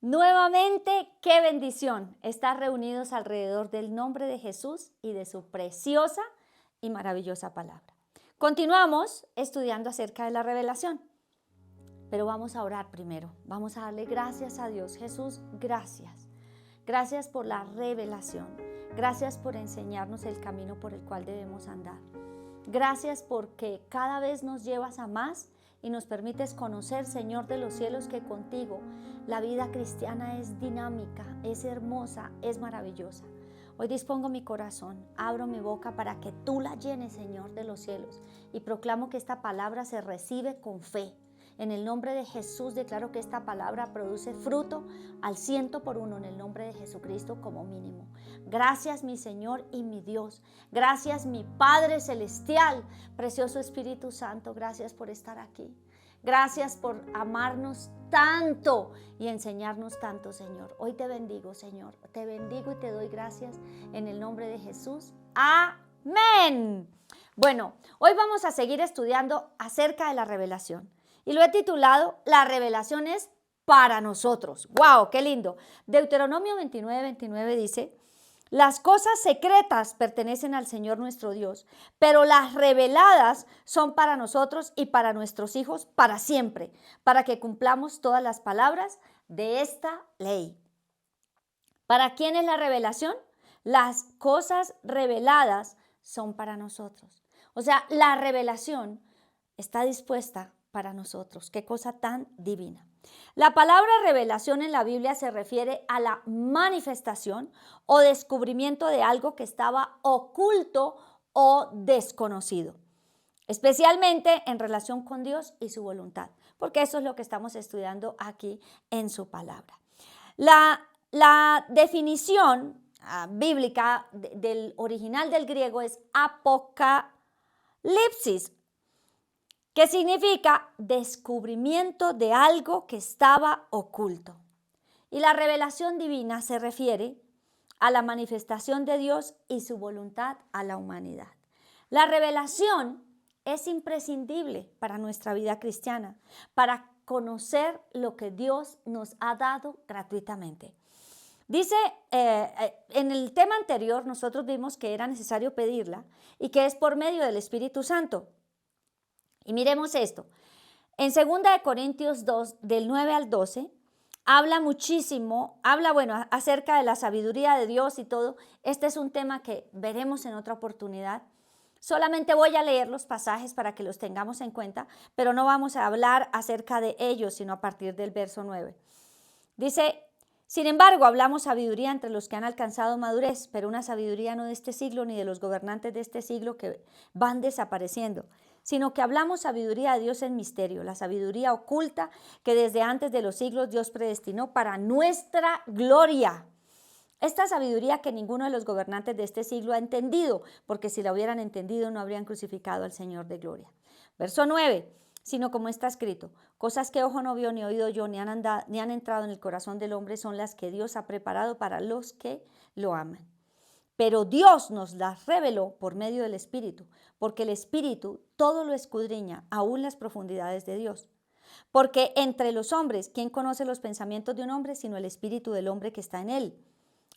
Nuevamente, qué bendición estar reunidos alrededor del nombre de Jesús y de su preciosa y maravillosa palabra. Continuamos estudiando acerca de la revelación, pero vamos a orar primero. Vamos a darle gracias a Dios. Jesús, gracias. Gracias por la revelación. Gracias por enseñarnos el camino por el cual debemos andar. Gracias porque cada vez nos llevas a más y nos permites conocer, Señor de los cielos, que contigo la vida cristiana es dinámica, es hermosa, es maravillosa. Hoy dispongo mi corazón, abro mi boca para que tú la llenes, Señor de los cielos, y proclamo que esta palabra se recibe con fe. En el nombre de Jesús declaro que esta palabra produce fruto al 100 por 1 en el nombre de Jesucristo como mínimo. Gracias, mi Señor y mi Dios. Gracias, mi Padre Celestial, precioso Espíritu Santo. Gracias por estar aquí. Gracias por amarnos tanto y enseñarnos tanto, Señor. Hoy te bendigo, Señor. Te bendigo y te doy gracias en el nombre de Jesús. Amén. Bueno, hoy vamos a seguir estudiando acerca de la revelación. Y lo he titulado, La revelación es para nosotros. ¡Wow! ¡Qué lindo! Deuteronomio 29:29 dice, las cosas secretas pertenecen al Señor nuestro Dios, pero las reveladas son para nosotros y para nuestros hijos para siempre, para que cumplamos todas las palabras de esta ley. ¿Para quién es la revelación? Las cosas reveladas son para nosotros. O sea, la revelación está dispuesta para nosotros. Qué cosa tan divina. La palabra revelación en la Biblia se refiere a la manifestación o descubrimiento de algo que estaba oculto o desconocido, especialmente en relación con Dios y su voluntad, porque eso es lo que estamos estudiando aquí en su palabra. La definición bíblica del original del griego es apocalipsis, que significa descubrimiento de algo que estaba oculto. Y la revelación divina se refiere a la manifestación de Dios y su voluntad a la humanidad. La revelación es imprescindible para nuestra vida cristiana, para conocer lo que Dios nos ha dado gratuitamente. Dice, en el tema anterior nosotros vimos que era necesario pedirla y que es por medio del Espíritu Santo. Y miremos esto. En 2 Corintios 2, del 9 al 12, habla muchísimo, acerca de la sabiduría de Dios y todo. Este es un tema que veremos en otra oportunidad. Solamente voy a leer los pasajes para que los tengamos en cuenta, pero no vamos a hablar acerca de ellos, sino a partir del verso 9. Dice, sin embargo, hablamos sabiduría entre los que han alcanzado madurez, pero una sabiduría no de este siglo ni de los gobernantes de este siglo que van desapareciendo, sino que hablamos sabiduría de Dios en misterio, la sabiduría oculta que desde antes de los siglos Dios predestinó para nuestra gloria. Esta sabiduría que ninguno de los gobernantes de este siglo ha entendido, porque si la hubieran entendido no habrían crucificado al Señor de gloria. Verso 9, sino como está escrito, cosas que ojo no vio, ni oído yo, ni han entrado en el corazón del hombre son las que Dios ha preparado para los que lo aman. Pero Dios nos las reveló por medio del Espíritu, porque el Espíritu todo lo escudriña, aún las profundidades de Dios. Porque entre los hombres, ¿quién conoce los pensamientos de un hombre sino el Espíritu del hombre que está en él?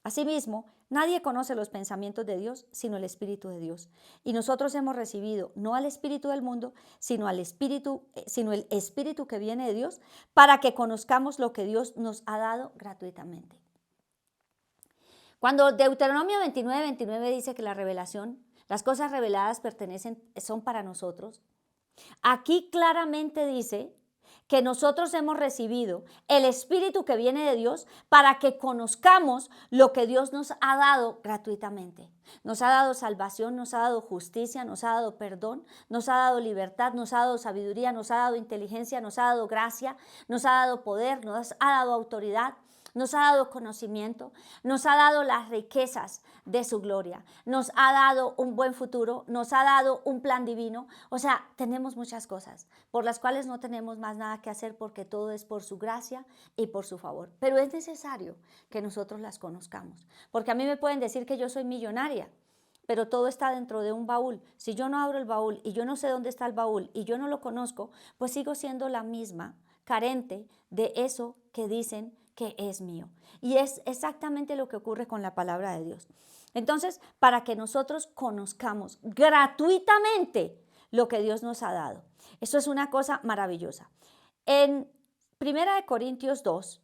Asimismo, nadie conoce los pensamientos de Dios sino el Espíritu de Dios. Y nosotros hemos recibido no al espíritu del mundo, sino el Espíritu que viene de Dios, para que conozcamos lo que Dios nos ha dado gratuitamente. Cuando Deuteronomio 29:29 dice que la revelación, las cosas reveladas son para nosotros, aquí claramente dice que nosotros hemos recibido el Espíritu que viene de Dios para que conozcamos lo que Dios nos ha dado gratuitamente. Nos ha dado salvación, nos ha dado justicia, nos ha dado perdón, nos ha dado libertad, nos ha dado sabiduría, nos ha dado inteligencia, nos ha dado gracia, nos ha dado poder, nos ha dado autoridad. Nos ha dado conocimiento, nos ha dado las riquezas de su gloria, nos ha dado un buen futuro, nos ha dado un plan divino. O sea, tenemos muchas cosas por las cuales no tenemos más nada que hacer porque todo es por su gracia y por su favor. Pero es necesario que nosotros las conozcamos, porque a mí me pueden decir que yo soy millonaria, pero todo está dentro de un baúl. Si yo no abro el baúl y yo no sé dónde está el baúl y yo no lo conozco, pues sigo siendo la misma, carente de eso que dicen que es mío. Y es exactamente lo que ocurre con la palabra de Dios. Entonces, para que nosotros conozcamos gratuitamente lo que Dios nos ha dado. Eso es una cosa maravillosa. En 1 Corintios 2,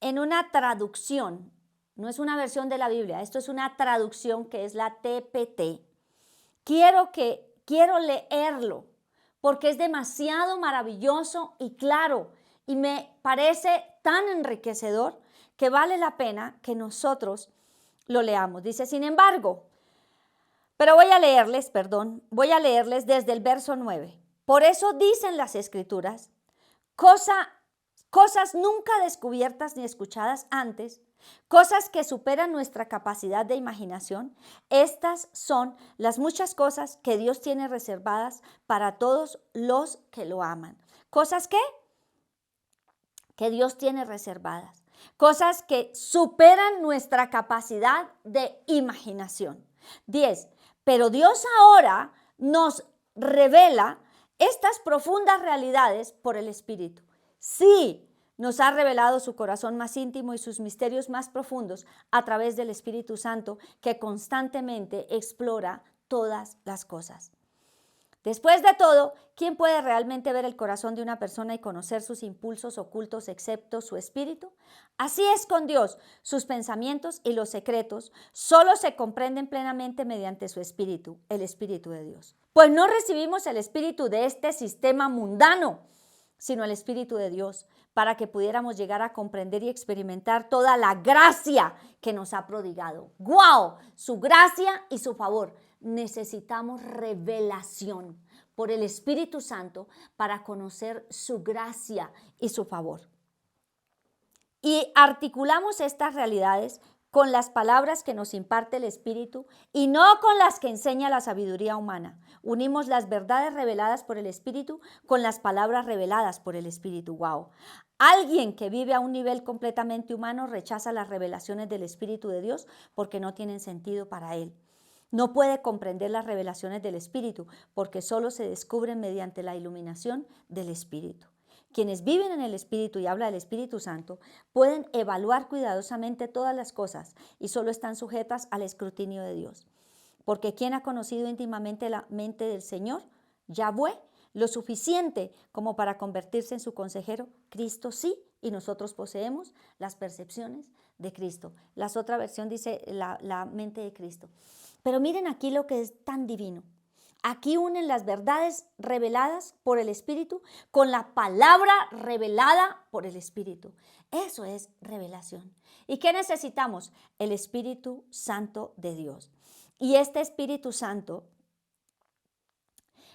en una traducción, no es una versión de la Biblia, esto es una traducción que es la TPT. Quiero leerlo porque es demasiado maravilloso y claro y me parece tan enriquecedor que vale la pena que nosotros lo leamos. Dice, sin embargo, pero voy a leerles desde el verso 9. Por eso dicen las Escrituras, cosas nunca descubiertas ni escuchadas antes, cosas que superan nuestra capacidad de imaginación. Estas son las muchas cosas que Dios tiene reservadas para todos los que lo aman. ¿Cosas qué? Que Dios tiene reservadas. Cosas que superan nuestra capacidad de imaginación. 10. Pero Dios ahora nos revela estas profundas realidades por el Espíritu. Sí, nos ha revelado su corazón más íntimo y sus misterios más profundos a través del Espíritu Santo que constantemente explora todas las cosas. Después de todo, ¿quién puede realmente ver el corazón de una persona y conocer sus impulsos ocultos excepto su espíritu? Así es con Dios. Sus pensamientos y los secretos solo se comprenden plenamente mediante su espíritu, el Espíritu de Dios. Pues no recibimos el espíritu de este sistema mundano, sino el Espíritu de Dios, para que pudiéramos llegar a comprender y experimentar toda la gracia que nos ha prodigado. ¡Guau! Su gracia y su favor. Necesitamos revelación por el Espíritu Santo para conocer su gracia y su favor. Y articulamos estas realidades con las palabras que nos imparte el Espíritu y no con las que enseña la sabiduría humana. Unimos las verdades reveladas por el Espíritu con las palabras reveladas por el Espíritu. ¡Wow! Alguien que vive a un nivel completamente humano rechaza las revelaciones del Espíritu de Dios porque no tienen sentido para él. No puede comprender las revelaciones del Espíritu porque solo se descubren mediante la iluminación del Espíritu. Quienes viven en el Espíritu y habla del Espíritu Santo pueden evaluar cuidadosamente todas las cosas y solo están sujetas al escrutinio de Dios. Porque ¿quién ha conocido íntimamente la mente del Señor? Yahweh, lo suficiente como para convertirse en su consejero. Cristo sí, y nosotros poseemos las percepciones de Cristo. La otra versión dice la mente de Cristo. Pero miren aquí lo que es tan divino. Aquí unen las verdades reveladas por el Espíritu con la palabra revelada por el Espíritu. Eso es revelación. ¿Y qué necesitamos? El Espíritu Santo de Dios. Y este Espíritu Santo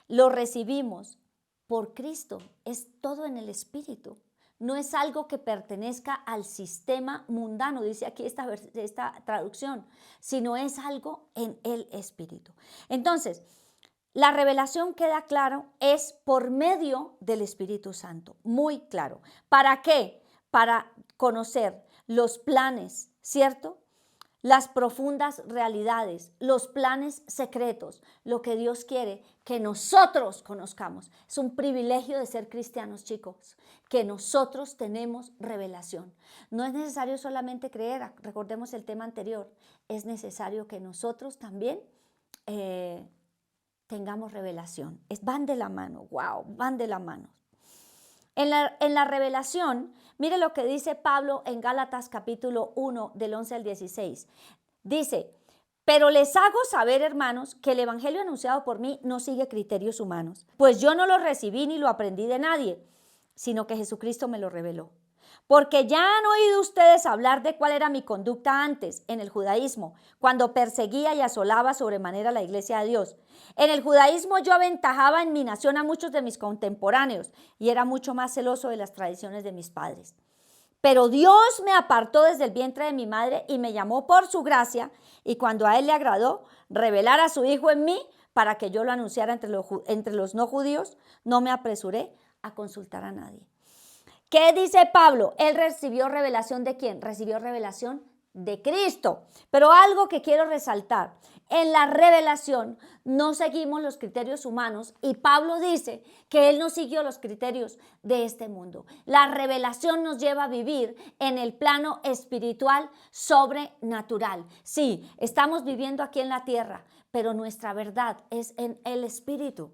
lo recibimos por Cristo. Es todo en el Espíritu. No es algo que pertenezca al sistema mundano, dice aquí esta traducción, sino es algo en el Espíritu. Entonces, la revelación queda claro, es por medio del Espíritu Santo, muy claro. ¿Para qué? Para conocer los planes, ¿cierto? Las profundas realidades, los planes secretos, lo que Dios quiere que nosotros conozcamos. Es un privilegio de ser cristianos, chicos, que nosotros tenemos revelación. No es necesario solamente creer, recordemos el tema anterior, es necesario que nosotros también tengamos revelación. Van de la mano, wow, van de la mano. En la revelación, mire lo que dice Pablo en Gálatas capítulo 1 del 11 al 16. Dice, pero les hago saber, hermanos, que el evangelio anunciado por mí no sigue criterios humanos, pues yo no lo recibí ni lo aprendí de nadie, sino que Jesucristo me lo reveló. Porque ya han oído ustedes hablar de cuál era mi conducta antes en el judaísmo, cuando perseguía y asolaba sobremanera la iglesia de Dios. En el judaísmo yo aventajaba en mi nación a muchos de mis contemporáneos y era mucho más celoso de las tradiciones de mis padres. Pero Dios me apartó desde el vientre de mi madre y me llamó por su gracia, y cuando a Él le agradó revelar a su Hijo en mí para que yo lo anunciara entre los no judíos, no me apresuré a consultar a nadie. ¿Qué dice Pablo? Él recibió revelación ¿de quién? Recibió revelación de Cristo. Pero algo que quiero resaltar, en la revelación no seguimos los criterios humanos y Pablo dice que él no siguió los criterios de este mundo. La revelación nos lleva a vivir en el plano espiritual sobrenatural. Sí, estamos viviendo aquí en la tierra, pero nuestra verdad es en el espíritu.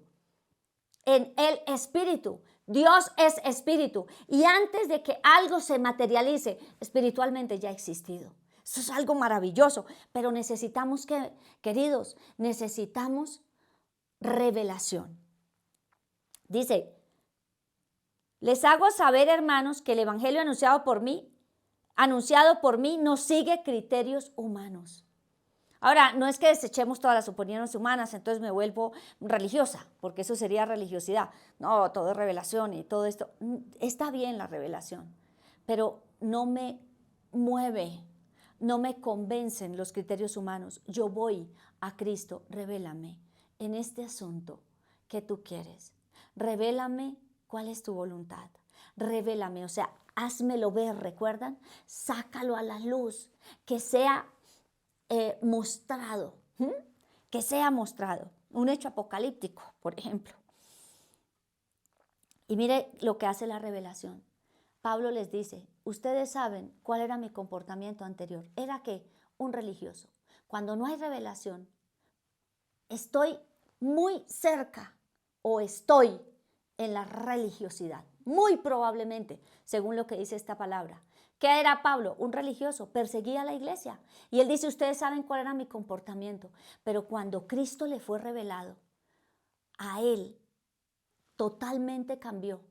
En el espíritu. Dios es espíritu y antes de que algo se materialice, espiritualmente ya ha existido. Eso es algo maravilloso, pero necesitamos que, queridos, necesitamos revelación. Dice, les hago saber, hermanos, que el evangelio anunciado por mí no sigue criterios humanos. Ahora, no es que desechemos todas las opiniones humanas, entonces me vuelvo religiosa, porque eso sería religiosidad. No, todo es revelación y todo esto. Está bien la revelación, pero no me mueve, no me convencen los criterios humanos. Yo voy a Cristo, revélame en este asunto que tú quieres. Revélame cuál es tu voluntad. Revélame, o sea, házmelo ver, ¿recuerdan? Sácalo a la luz, que sea mostrado, que sea mostrado. Un hecho apocalíptico, por ejemplo. Y mire lo que hace la revelación. Pablo les dice, ustedes saben cuál era mi comportamiento anterior. Era que un religioso. Cuando no hay revelación, estoy muy cerca o estoy en la religiosidad. Muy probablemente, según lo que dice esta palabra. ¿Qué era Pablo? Un religioso, perseguía a la iglesia. Y él dice, ustedes saben cuál era mi comportamiento. Pero cuando Cristo le fue revelado, a él totalmente cambió.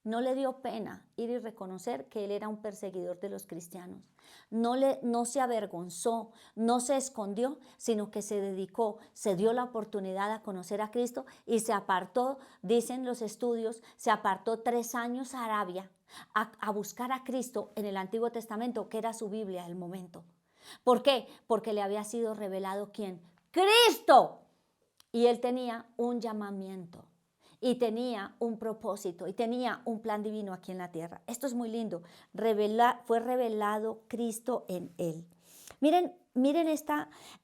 No le dio pena ir y reconocer que él era un perseguidor de los cristianos. No se avergonzó, no se escondió, sino que se dedicó, se dio la oportunidad a conocer a Cristo y se apartó, dicen los estudios, se apartó 3 años a Arabia a buscar a Cristo en el Antiguo Testamento, que era su Biblia el momento. ¿Por qué? Porque le había sido revelado ¿quién? ¡Cristo! Y él tenía un llamamiento. Y tenía un propósito y tenía un plan divino aquí en la tierra. Esto es muy lindo. Fue revelado Cristo en él. Miren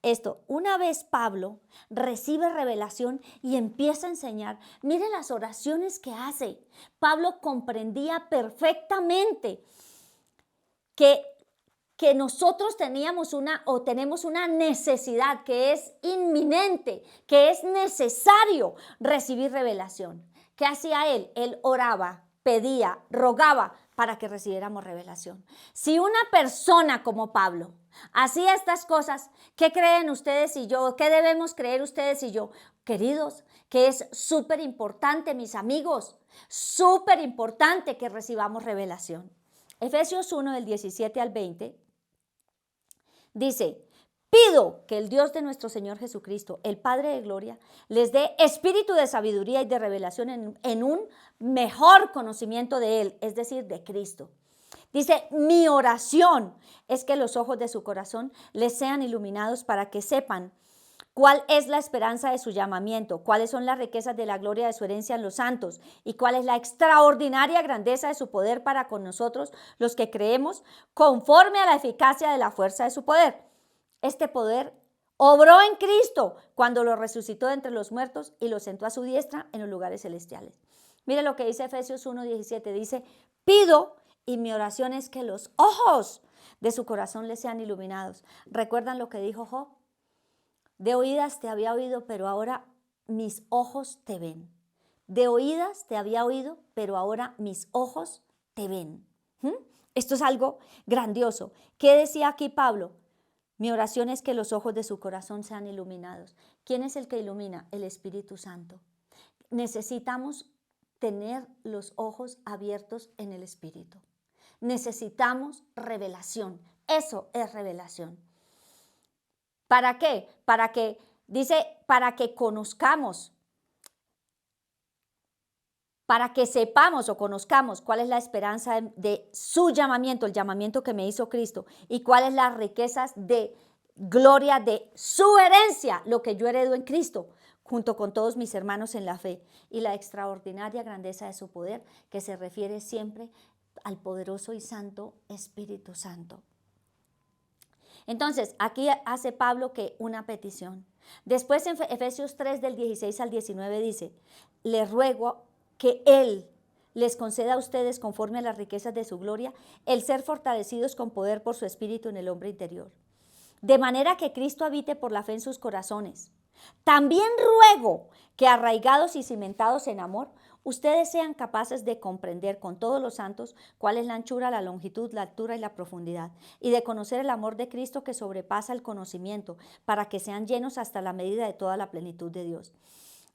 esto. Una vez Pablo recibe revelación y empieza a enseñar. Miren las oraciones que hace. Pablo comprendía perfectamente que nosotros tenemos tenemos una necesidad que es inminente, que es necesario recibir revelación. ¿Qué hacía él? Él oraba, pedía, rogaba para que recibiéramos revelación. Si una persona como Pablo hacía estas cosas, ¿qué creen ustedes y yo? ¿Qué debemos creer ustedes y yo? Queridos, que es súper importante, mis amigos, súper importante que recibamos revelación. Efesios 1 del 17 al 20 dice, pido que el Dios de nuestro Señor Jesucristo, el Padre de Gloria, les dé espíritu de sabiduría y de revelación en un mejor conocimiento de Él, es decir, de Cristo. Dice, mi oración es que los ojos de su corazón les sean iluminados para que sepan cuál es la esperanza de su llamamiento, cuáles son las riquezas de la gloria de su herencia en los santos y cuál es la extraordinaria grandeza de su poder para con nosotros, los que creemos, conforme a la eficacia de la fuerza de su poder. Este poder obró en Cristo cuando lo resucitó de entre los muertos y lo sentó a su diestra en los lugares celestiales. Mire lo que dice Efesios 1:17, dice, pido y mi oración es que los ojos de su corazón les sean iluminados. ¿Recuerdan lo que dijo Job? De oídas te había oído, pero ahora mis ojos te ven. De oídas te había oído, pero ahora mis ojos te ven. Esto es algo grandioso. ¿Qué decía aquí Pablo? Mi oración es que los ojos de su corazón sean iluminados. ¿Quién es el que ilumina? El Espíritu Santo. Necesitamos tener los ojos abiertos en el Espíritu. Necesitamos revelación. Eso es revelación. ¿Para qué? Para que conozcamos, para que sepamos o conozcamos cuál es la esperanza de su llamamiento, el llamamiento que me hizo Cristo, y cuáles las riquezas de gloria de su herencia, lo que yo heredo en Cristo, junto con todos mis hermanos en la fe, y la extraordinaria grandeza de su poder, que se refiere siempre al poderoso y santo Espíritu Santo. Entonces, aquí hace Pablo que una petición. Después en Efesios 3 del 16 al 19 dice, les ruego que Él les conceda a ustedes, conforme a las riquezas de su gloria, el ser fortalecidos con poder por su Espíritu en el hombre interior. De manera que Cristo habite por la fe en sus corazones. También ruego que, arraigados y cimentados en amor, ustedes sean capaces de comprender con todos los santos cuál es la anchura, la longitud, la altura y la profundidad, y de conocer el amor de Cristo que sobrepasa el conocimiento, para que sean llenos hasta la medida de toda la plenitud de Dios.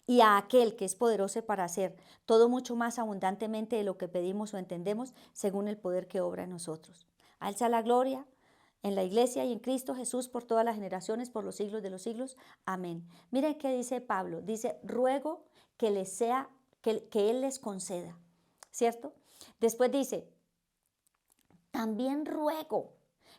Y a aquel que es poderoso para hacer todo mucho más abundantemente de lo que pedimos o entendemos, según el poder que obra en nosotros. A Él sea la gloria en la iglesia y en Cristo Jesús por todas las generaciones, por los siglos de los siglos. Amén. Miren qué dice Pablo. Dice, ruego que les sea, que Él les conceda, ¿cierto? Después dice, también ruego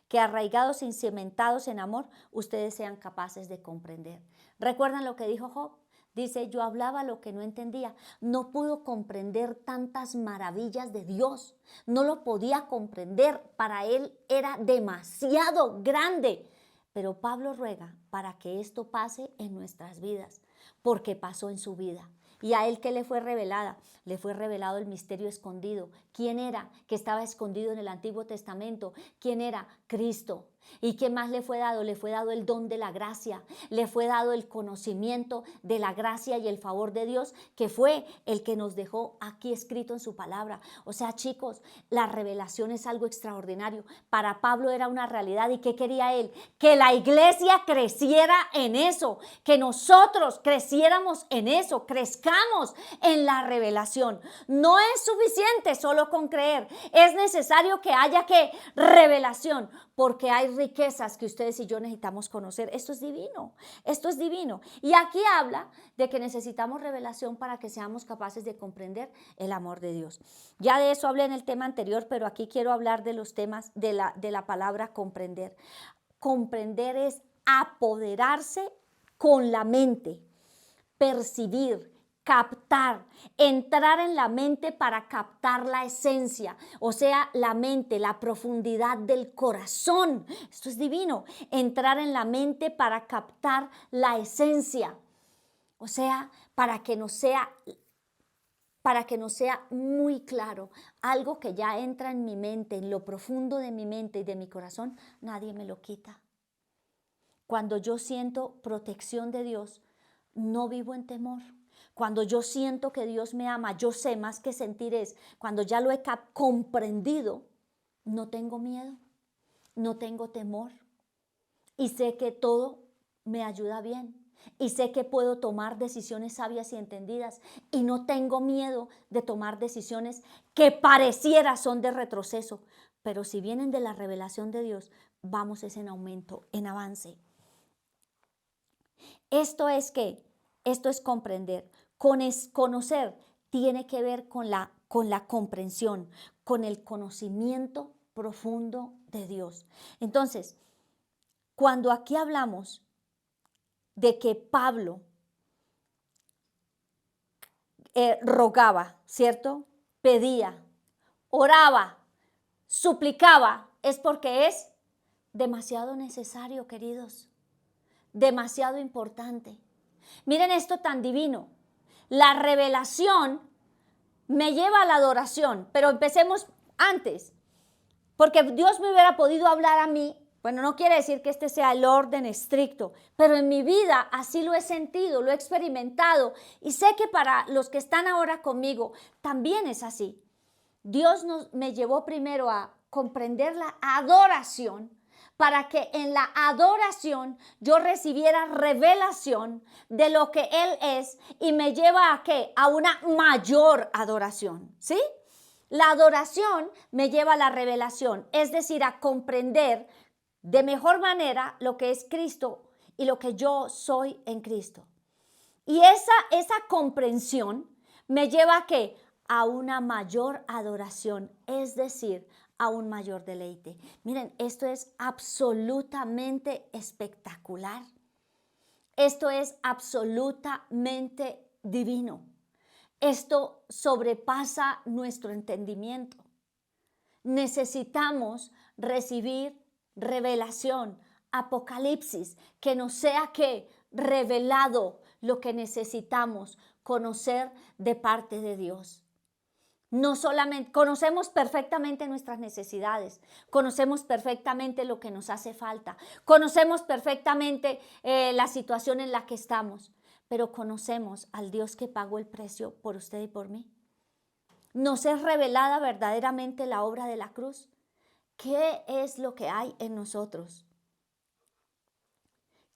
que, arraigados y cimentados en amor, ustedes sean capaces de comprender. ¿Recuerdan lo que dijo Job? Dice, yo hablaba lo que no entendía, no pudo comprender tantas maravillas de Dios, no lo podía comprender, para él era demasiado grande. Pero Pablo ruega para que esto pase en nuestras vidas, porque pasó en su vida. ¿Y a él qué le fue revelada? Le fue revelado el misterio escondido. ¿Quién era? Que estaba escondido en el Antiguo Testamento. ¿Quién era? Cristo. ¿Y qué más le fue dado? Le fue dado el don de la gracia, le fue dado el conocimiento de la gracia y el favor de Dios, que fue el que nos dejó aquí escrito en su palabra. O sea, chicos, la revelación es algo extraordinario. Para Pablo era una realidad. ¿Y qué quería él? Que la iglesia creciera en eso, que nosotros creciéramos en eso, crezcamos en la revelación. No es suficiente solo con creer, es necesario que haya ¿qué? Revelación, porque hay riquezas que ustedes y yo necesitamos conocer. Esto es divino, esto es divino. Y aquí habla de que necesitamos revelación para que seamos capaces de comprender el amor de Dios. Ya de eso hablé en el tema anterior, pero aquí quiero hablar de los temas de la palabra comprender. Comprender es apoderarse con la mente, percibir, captar, entrar en la mente para captar la esencia, o sea, la mente, la profundidad del corazón. Esto es divino, entrar en la mente para captar la esencia, o sea, para que nos sea muy claro, algo que ya entra en mi mente, en lo profundo de mi mente y de mi corazón, nadie me lo quita. Cuando yo siento protección de Dios, no vivo en temor. Cuando yo siento que Dios me ama, yo sé más que sentir es, cuando ya lo he comprendido, no tengo miedo, no tengo temor y sé que todo me ayuda bien y sé que puedo tomar decisiones sabias y entendidas y no tengo miedo de tomar decisiones que pareciera son de retroceso, pero si vienen de la revelación de Dios, vamos en aumento, en avance. Esto es comprender. Conocer tiene que ver con la comprensión, con el conocimiento profundo de Dios. Entonces, cuando aquí hablamos de que Pablo rogaba, ¿cierto? Pedía, oraba, suplicaba, es porque es demasiado necesario, queridos, demasiado importante. Miren esto tan divino. La revelación me lleva a la adoración, pero empecemos antes, porque Dios me hubiera podido hablar a mí. Bueno, no quiere decir que este sea el orden estricto, pero en mi vida así lo he sentido, lo he experimentado y sé que para los que están ahora conmigo también es así. Dios me llevó primero a comprender la adoración para que en la adoración yo recibiera revelación de lo que Él es y me lleva ¿a qué? A una mayor adoración, ¿sí? La adoración me lleva a la revelación, es decir, a comprender de mejor manera lo que es Cristo y lo que yo soy en Cristo. Y esa comprensión me lleva ¿a qué? A una mayor adoración, es decir, a un mayor deleite. Miren, esto es absolutamente espectacular. Esto es absolutamente divino. Esto sobrepasa nuestro entendimiento. Necesitamos recibir revelación, apocalipsis, que nos sea ¿qué? revelado lo que necesitamos conocer de parte de Dios. No solamente conocemos perfectamente nuestras necesidades, conocemos perfectamente lo que nos hace falta, conocemos perfectamente la situación en la que estamos, pero conocemos al Dios que pagó el precio por usted y por mí. ¿Nos es revelada verdaderamente la obra de la cruz? ¿Qué es lo que hay en nosotros?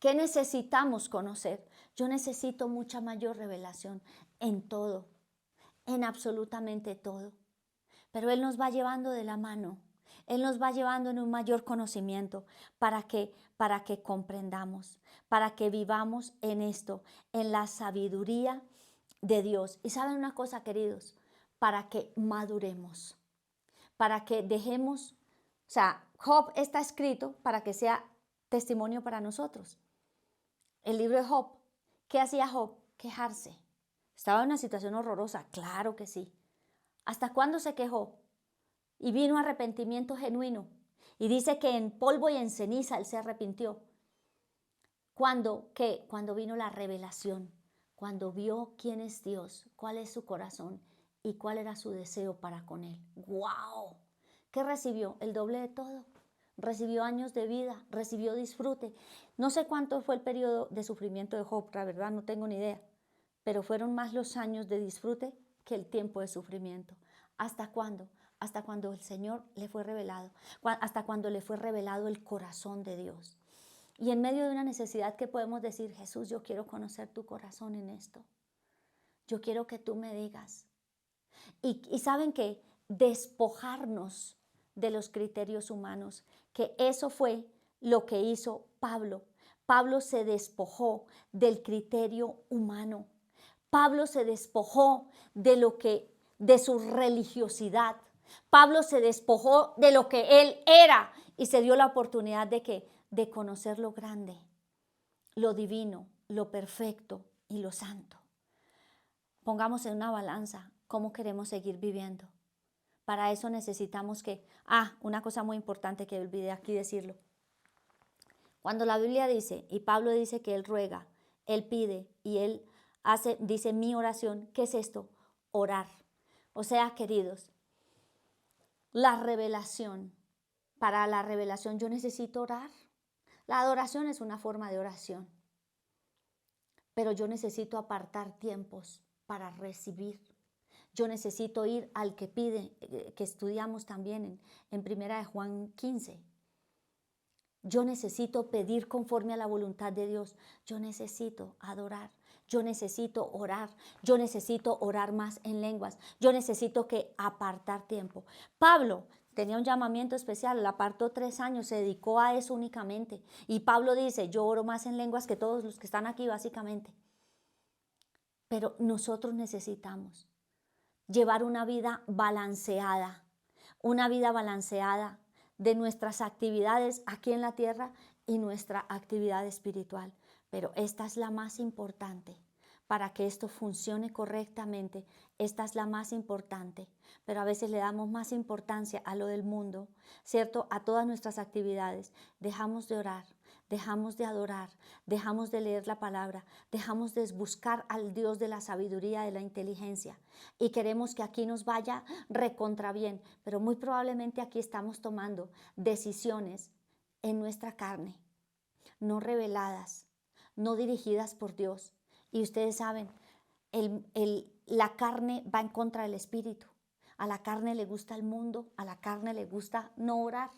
¿Qué necesitamos conocer? Yo necesito mucha mayor revelación en todo, en absolutamente todo. Pero Él nos va llevando de la mano. Él nos va llevando en un mayor conocimiento para que comprendamos, para que vivamos en esto, en la sabiduría de Dios. Y saben una cosa, queridos, para que maduremos, para que dejemos, o sea, Job está escrito para que sea testimonio para nosotros. El libro de Job, ¿qué hacía Job? Quejarse. ¿Estaba en una situación horrorosa? Claro que sí. ¿Hasta cuándo se quejó? Y vino arrepentimiento genuino. Y dice que en polvo y en ceniza él se arrepintió. ¿Cuándo? ¿Qué? Cuando vino la revelación, cuando vio quién es Dios, cuál es su corazón y cuál era su deseo para con él. ¡Wow! ¿Qué recibió? El doble de todo. Recibió años de vida, recibió disfrute. No sé cuánto fue el periodo de sufrimiento de Job, la verdad no tengo ni idea, pero fueron más los años de disfrute que el tiempo de sufrimiento. ¿Hasta cuándo? Hasta cuando el Señor le fue revelado, hasta cuando le fue revelado el corazón de Dios. Y en medio de una necesidad que podemos decir, Jesús, yo quiero conocer tu corazón en esto. Yo quiero que tú me digas. Y saben que despojarnos de los criterios humanos, que eso fue lo que hizo Pablo. Pablo se despojó del criterio humano. Pablo se despojó de su religiosidad. Pablo se despojó de lo que él era y se dio la oportunidad de conocer lo grande, lo divino, lo perfecto y lo santo. Pongamos en una balanza cómo queremos seguir viviendo. Para eso necesitamos una cosa muy importante que olvidé aquí decirlo. Cuando la Biblia dice, y Pablo dice que él ruega, él pide y él dice mi oración, ¿qué es esto? Orar. O sea, queridos, la revelación, para la revelación yo necesito orar. La adoración es una forma de oración, pero yo necesito apartar tiempos para recibir. Yo necesito ir al que pide, que estudiamos también en Primera de Juan 15. Yo necesito pedir conforme a la voluntad de Dios. Yo necesito adorar. Yo necesito orar. Yo necesito orar más en lenguas. Yo necesito apartar tiempo. Pablo tenía un llamamiento especial, lo apartó 3 años, se dedicó a eso únicamente. Y Pablo dice, yo oro más en lenguas que todos los que están aquí básicamente. Pero nosotros necesitamos llevar una vida balanceada de nuestras actividades aquí en la tierra y nuestra actividad espiritual. Pero esta es la más importante. Para que esto funcione correctamente, esta es la más importante. Pero a veces le damos más importancia a lo del mundo, ¿cierto? A todas nuestras actividades. Dejamos de orar, dejamos de adorar, dejamos de leer la palabra, dejamos de buscar al Dios de la sabiduría, de la inteligencia. Y queremos que aquí nos vaya recontra bien. Pero muy probablemente aquí estamos tomando decisiones en nuestra carne, no reveladas, no dirigidas por Dios. Y ustedes saben, la carne va en contra del espíritu. A la carne le gusta el mundo, a la carne le gusta no orar,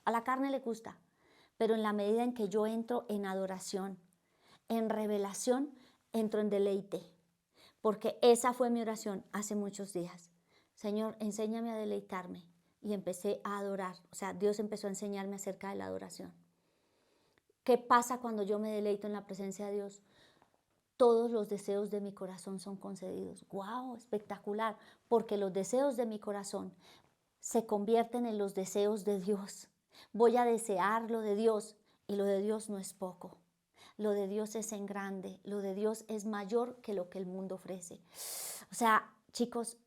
a la carne le gusta. Pero en la medida en que yo entro en adoración, en revelación, entro en deleite. Porque esa fue mi oración hace muchos días. Señor, enséñame a deleitarme. Y empecé a adorar. O sea, Dios empezó a enseñarme acerca de la adoración. ¿Qué pasa cuando yo me deleito en la presencia de Dios? Todos los deseos de mi corazón son concedidos. ¡Wow! Espectacular. Porque los deseos de mi corazón se convierten en los deseos de Dios. Voy a desear lo de Dios y lo de Dios no es poco. Lo de Dios es en grande. Lo de Dios es mayor que lo que el mundo ofrece. O sea, chicos,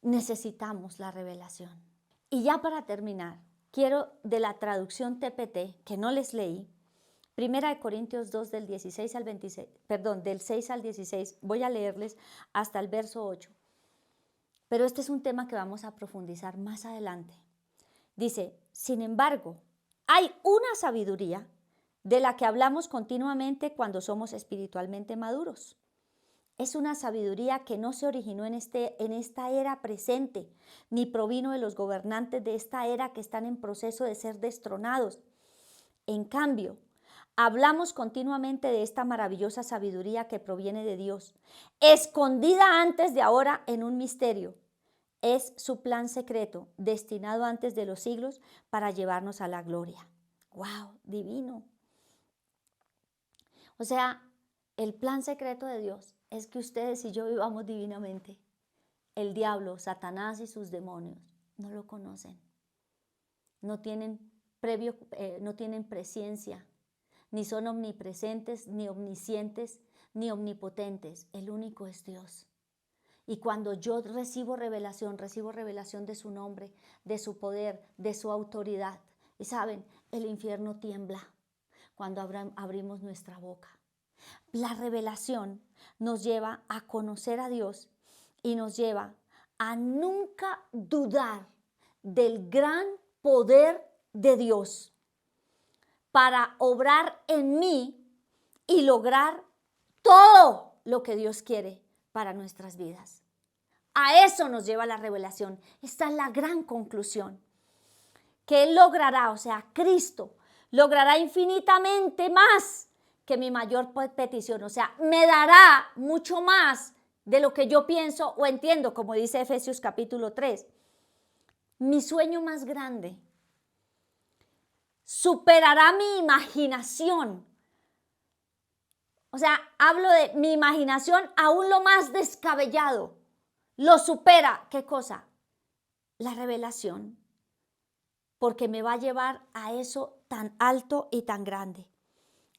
necesitamos la revelación. Y ya para terminar, quiero de la traducción TPT, que no les leí, Primera de Corintios 2 del 16 al 26, perdón, del 6 al 16. Voy a leerles hasta el verso 8. Pero este es un tema que vamos a profundizar más adelante. Dice, sin embargo, hay una sabiduría de la que hablamos continuamente cuando somos espiritualmente maduros. Es una sabiduría que no se originó en esta era presente, ni provino de los gobernantes de esta era que están en proceso de ser destronados. En cambio, hablamos continuamente de esta maravillosa sabiduría que proviene de Dios, escondida antes de ahora en un misterio. Es su plan secreto, destinado antes de los siglos para llevarnos a la gloria. ¡Wow! Divino. O sea, el plan secreto de Dios es que ustedes y yo vivamos divinamente. El diablo, Satanás y sus demonios no lo conocen. No tienen no tienen presencia, ni son omnipresentes, ni omniscientes, ni omnipotentes. El único es Dios. Y cuando yo recibo revelación de su nombre, de su poder, de su autoridad. Y saben, el infierno tiembla cuando abrimos nuestra boca. La revelación nos lleva a conocer a Dios y nos lleva a nunca dudar del gran poder de Dios para obrar en mí y lograr todo lo que Dios quiere para nuestras vidas. A eso nos lleva la revelación. Esta es la gran conclusión. Que Él logrará, o sea, Cristo, logrará infinitamente más que mi mayor petición. O sea, me dará mucho más de lo que yo pienso o entiendo, como dice Efesios capítulo 3. Mi sueño más grande superará mi imaginación. O sea, hablo de mi imaginación aún lo más descabellado. Lo supera, ¿qué cosa? La revelación. Porque me va a llevar a eso tan alto y tan grande.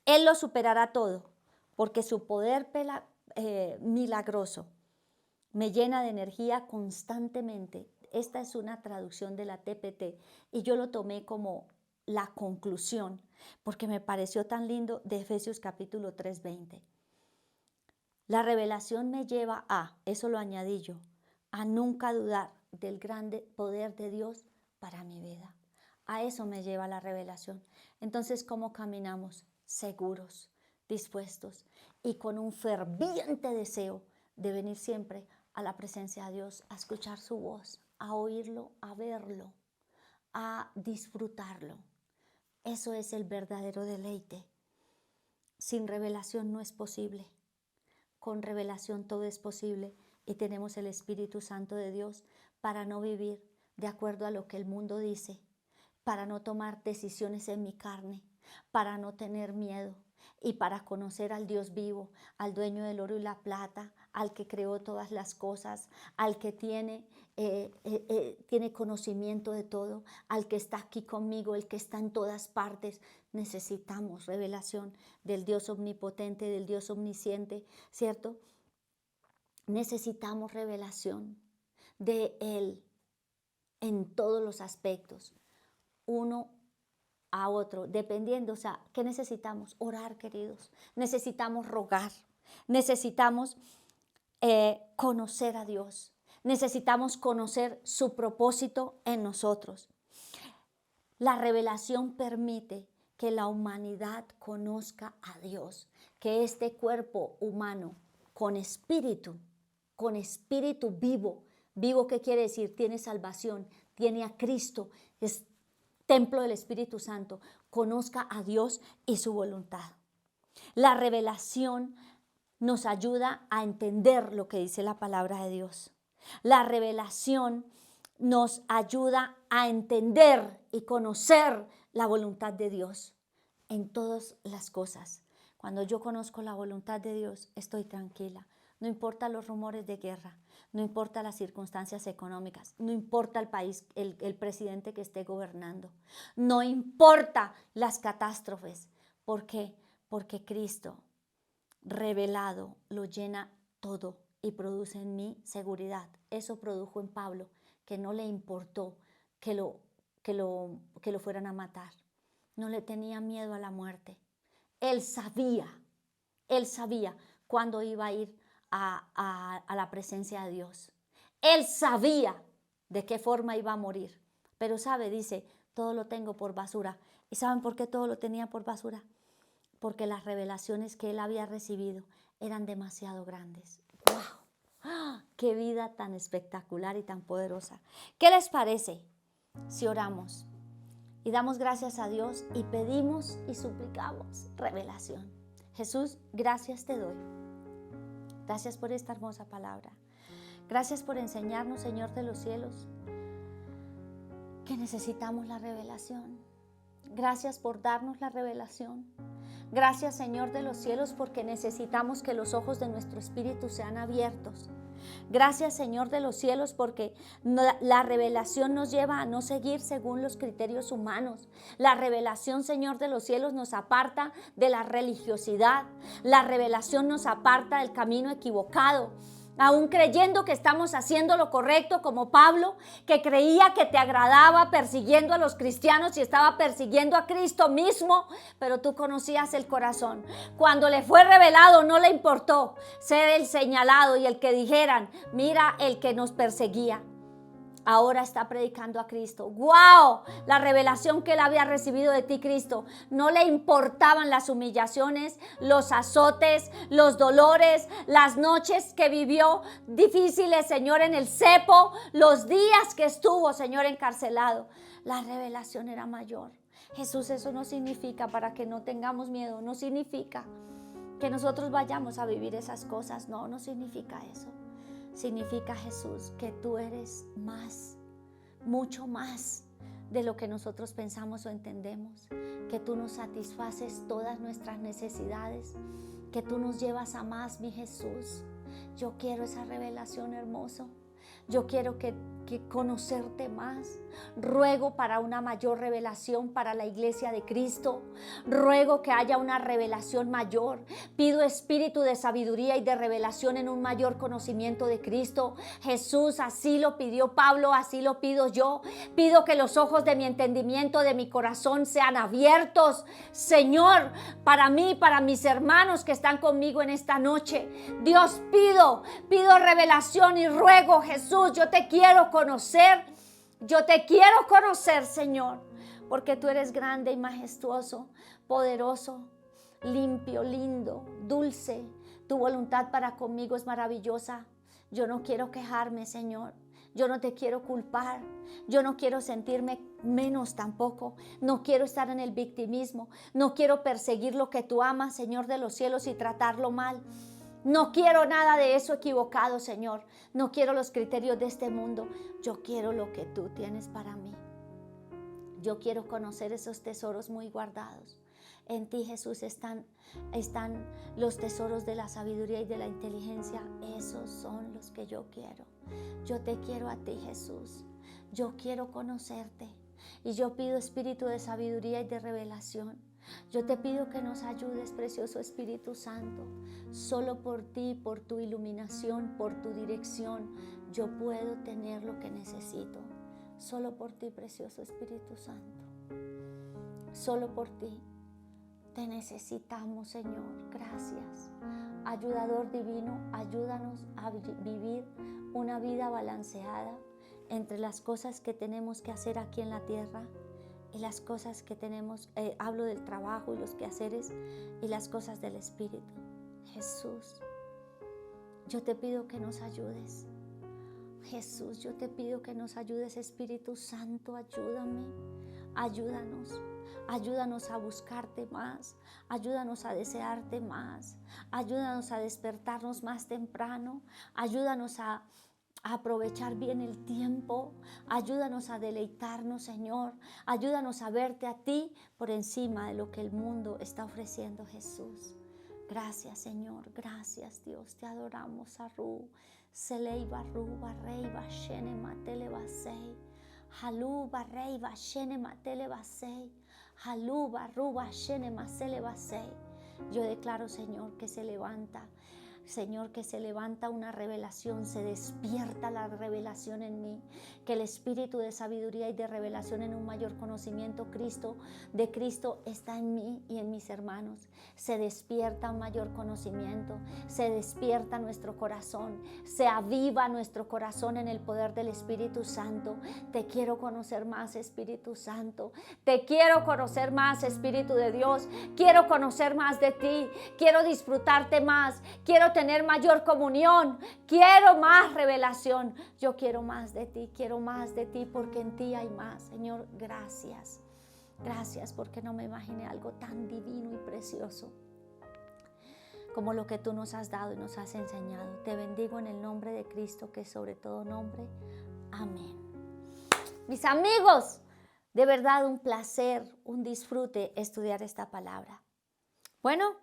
Él lo superará todo, porque su poder milagroso me llena de energía constantemente. Esta es una traducción de la TPT y yo lo tomé como la conclusión, porque me pareció tan lindo de Efesios capítulo 3:20. La revelación me lleva eso lo añadí yo, a nunca dudar del grande poder de Dios para mi vida. A eso me lleva la revelación. Entonces, ¿cómo caminamos? Seguros, dispuestos y con un ferviente deseo de venir siempre a la presencia de Dios, a escuchar su voz, a oírlo, a verlo, a disfrutarlo. Eso es el verdadero deleite. Sin revelación no es posible. Con revelación todo es posible y tenemos el Espíritu Santo de Dios para no vivir de acuerdo a lo que el mundo dice, para no tomar decisiones en mi carne, para no tener miedo y para conocer al Dios vivo, al dueño del oro y la plata, al que creó todas las cosas, al que tiene conocimiento de todo, al que está aquí conmigo, el que está en todas partes. Necesitamos revelación del Dios omnipotente, del Dios omnisciente, ¿cierto? Necesitamos revelación de Él en todos los aspectos, uno a otro, dependiendo. O sea, ¿qué necesitamos? Orar, queridos. Necesitamos rogar. Necesitamos conocer a Dios. Necesitamos conocer su propósito en nosotros. La revelación permite que la humanidad conozca a Dios, que este cuerpo humano con espíritu vivo, vivo, ¿qué quiere decir? Tiene salvación, tiene a Cristo, es templo del Espíritu Santo, conozca a Dios y su voluntad. La revelación nos ayuda a entender lo que dice la palabra de Dios. La revelación nos ayuda a entender y conocer la voluntad de Dios en todas las cosas. Cuando yo conozco la voluntad de Dios, estoy tranquila. No importa los rumores de guerra, no importa las circunstancias económicas, no importa el país, el presidente que esté gobernando, no importa las catástrofes. ¿Por qué? Porque Cristo revelado lo llena todo y produce en mí seguridad. Eso produjo en Pablo, que no le importó que lo fueran a matar. No le tenía miedo a la muerte. Él sabía cuándo iba a ir a la presencia de Dios. Él sabía de qué forma iba a morir. Pero sabe, dice, todo lo tengo por basura. ¿Y saben por qué todo lo tenía por basura? Porque las revelaciones que él había recibido eran demasiado grandes. ¡Wow! ¡Ah! ¡Qué vida tan espectacular y tan poderosa! ¿Qué les parece si oramos y damos gracias a Dios y pedimos y suplicamos revelación? Jesús, gracias te doy. Gracias por esta hermosa palabra. Gracias por enseñarnos, Señor de los cielos, que necesitamos la revelación. Gracias por darnos la revelación. Gracias, Señor de los cielos, porque necesitamos que los ojos de nuestro espíritu sean abiertos. Gracias, Señor de los cielos, porque la revelación nos lleva a no seguir según los criterios humanos. La revelación, Señor de los cielos, nos aparta de la religiosidad. La revelación nos aparta del camino equivocado. Aún creyendo que estamos haciendo lo correcto, como Pablo, que creía que te agradaba persiguiendo a los cristianos y estaba persiguiendo a Cristo mismo, pero tú conocías el corazón. Cuando le fue revelado, no le importó ser el señalado y el que dijeran, mira el que nos perseguía. Ahora está predicando a Cristo. ¡Wow! La revelación que él había recibido de ti, Cristo. No le importaban las humillaciones, los azotes, los dolores, las noches que vivió difíciles, Señor, en el cepo, los días que estuvo, Señor, encarcelado. La revelación era mayor. Jesús, eso no significa, para que no tengamos miedo, no significa que nosotros vayamos a vivir esas cosas. No, no significa eso. Significa, Jesús, que tú eres más, mucho más de lo que nosotros pensamos o entendemos, que tú nos satisfaces todas nuestras necesidades, que tú nos llevas a más, mi Jesús. Yo quiero esa revelación, hermoso. Yo quiero que conocerte más. Ruego para una mayor revelación para la iglesia de Cristo. Ruego que haya una revelación mayor. Pido espíritu de sabiduría y de revelación en un mayor conocimiento de Cristo. Jesús, así lo pidió Pablo, así lo pido yo. Pido que los ojos de mi entendimiento, de mi corazón sean abiertos, Señor, para mí, para mis hermanos que están conmigo en esta noche. Dios, pido revelación y ruego, Jesús, yo te quiero conocer. Yo te quiero conocer, Señor, porque tú eres grande y majestuoso, poderoso, limpio, lindo, dulce. Tu voluntad para conmigo es maravillosa. Yo no quiero quejarme, Señor. Yo no te quiero culpar. Yo no quiero sentirme menos tampoco. No quiero estar en el victimismo. No quiero perseguir lo que tú amas, Señor de los cielos, y tratarlo mal. No quiero nada de eso equivocado, Señor. No quiero los criterios de este mundo. Yo quiero lo que tú tienes para mí. Yo quiero conocer esos tesoros muy guardados. En ti, Jesús, están los tesoros de la sabiduría y de la inteligencia. Esos son los que yo quiero. Yo te quiero a ti, Jesús. Yo quiero conocerte. Y yo pido espíritu de sabiduría y de revelación. Yo te pido que nos ayudes, precioso Espíritu Santo. Solo por ti, por tu iluminación, por tu dirección, yo puedo tener lo que necesito. Solo por ti, precioso Espíritu Santo. Solo por ti. Te necesitamos, Señor. Gracias. Ayudador divino, ayúdanos a vivir una vida balanceada entre las cosas que tenemos que hacer aquí en la tierra y las cosas que tenemos, hablo del trabajo y los quehaceres y las cosas del Espíritu. Jesús, yo te pido que nos ayudes. Jesús, yo te pido que nos ayudes. Espíritu Santo, ayúdame, ayúdanos. Ayúdanos a buscarte más, ayúdanos a desearte más, ayúdanos a despertarnos más temprano, ayúdanos a aprovechar bien el tiempo, ayúdanos a deleitarnos, Señor, ayúdanos a verte a ti por encima de lo que el mundo está ofreciendo, Jesús. Gracias, Señor, gracias, Dios, te adoramos. Arru, Seleiba, Ruba, Reiba, Shene, Matele, Basei, Haluba, Reiba, Shene, Matele, Basei, Haluba, Ruba, Shene, Masele, Basei. Yo declaro, Señor, que se levanta Señor, que se levanta una revelación, se despierta la revelación en mí, que el espíritu de sabiduría y de revelación en un mayor conocimiento de Cristo está en mí y en mis hermanos. Se despierta un mayor conocimiento, se despierta nuestro corazón, se aviva nuestro corazón en el poder del Espíritu Santo. Te quiero conocer más, Espíritu Santo. Te quiero conocer más, Espíritu de Dios. Quiero conocer más de ti. Quiero disfrutarte más. Quiero tener mayor comunión. Quiero más revelación. Yo quiero más de ti. Quiero más de ti porque en ti hay más. Señor, gracias. Gracias porque no me imaginé algo tan divino y precioso como lo que tú nos has dado y nos has enseñado. Te bendigo en el nombre de Cristo, que es sobre todo nombre. Amén. Mis amigos, de verdad un placer, un disfrute estudiar esta palabra. Bueno,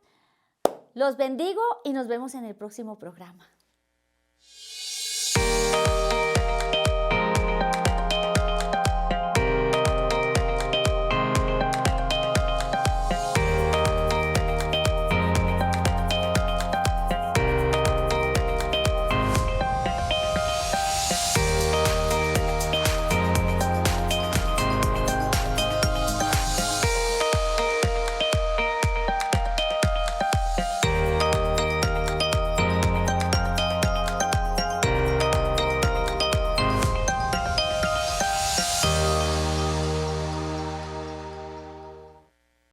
los bendigo y nos vemos en el próximo programa.